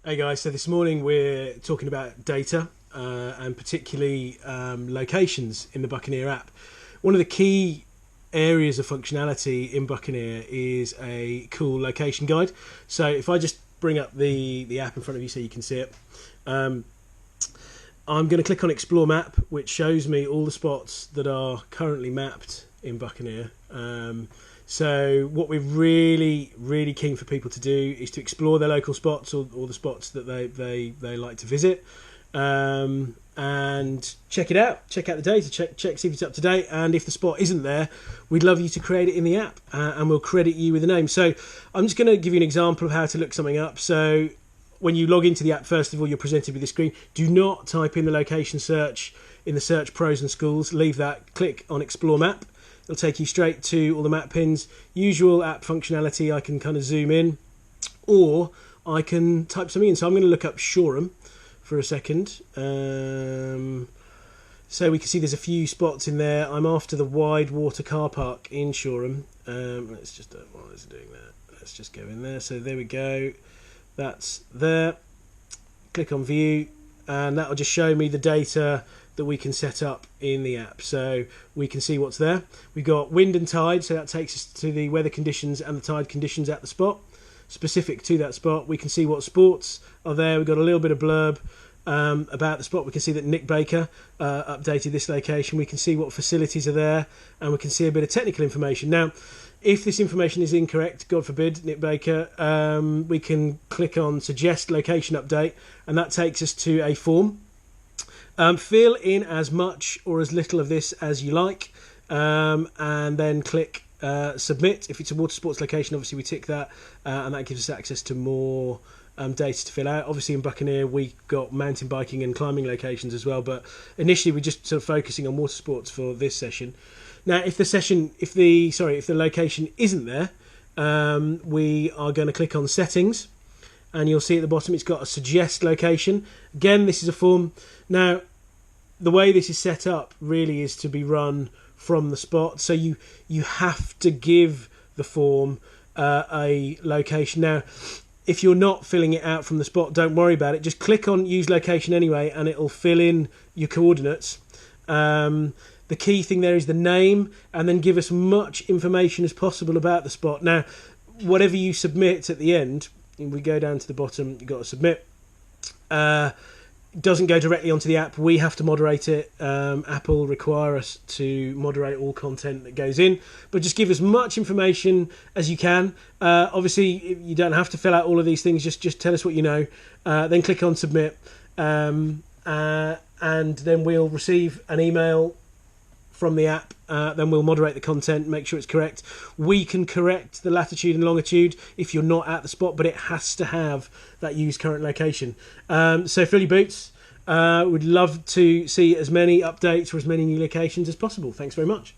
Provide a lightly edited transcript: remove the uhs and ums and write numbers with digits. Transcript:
Hey guys, so this morning we're talking about data and particularly locations in the Buccaneer app. One of the key areas of functionality in Buccaneer is a cool location guide. So if I just bring up the app in front of you so you can see it, I'm going to click on Explore Map, which shows me all the spots that are currently mapped in Buccaneer. So what we're really keen for people to do is to explore their local spots or the spots that they like to visit, and check it out. Check out the data. Check see if it's up to date. And if the spot isn't there, we'd love you to create it in the app, and we'll credit you with a name. So I'm just going to give you an example of how to look something up. So when you log into the app, first of all, you're presented with this screen. Do not type in the location search in the search pros and schools. Leave that. Click on Explore Map. It'll take you straight to all the map pins. Usual app functionality, I can kind of zoom in, or I can type something in. So I'm going to look up Shoreham for a second. So we can see there's a few spots in there. I'm after the wide water car park in Shoreham. Let's just, while it's doing that, let's just go in there. So there we go. That's there. Click on View, and that'll just show me the data that we can set up in the app. So we can see what's there. We've got wind and tide, so that takes us to the weather conditions and the tide conditions at the spot, specific to that spot. We can see what sports are there. We've got a little bit of blurb about the spot. We can see that Nick Baker updated this location. We can see what facilities are there, and we can see a bit of technical information. Now, if this information is incorrect, God forbid, Nick Baker, we can click on Suggest Location Update, and that takes us to a form. Fill in as much or as little of this as you like, and then click Submit. If it's a water sports location, obviously we tick that, and that gives us access to more data to fill out. Obviously in Buccaneer we've got mountain biking and climbing locations as well, but initially we're just sort of focusing on water sports for this session. Now if the location isn't there, we are going to click on Settings, and you'll see at the bottom it's got a Suggest Location. Again, this is a form. Now, the way this is set up really is to be run from the spot. So you have to give the form a location. Now, if you're not filling it out from the spot, don't worry about it. Just click on Use Location anyway, and it'll fill in your coordinates. The key thing there is the name, and then give as much information as possible about the spot. Now, whatever you submit at the end, we go down to the bottom, you've got to submit. Doesn't go directly onto the app. We have to moderate it. Apple require us to moderate all content that goes in, but just give as much information as you can. Obviously, you don't have to fill out all of these things. Just tell us what you know. Then click on Submit, and then we'll receive an email from the app. Then we'll moderate the content, make sure it's correct. We can correct the latitude and longitude if you're not at the spot, but it has to have that use current location. So fill your boots. We'd love to see as many updates or as many new locations as possible. Thanks very much.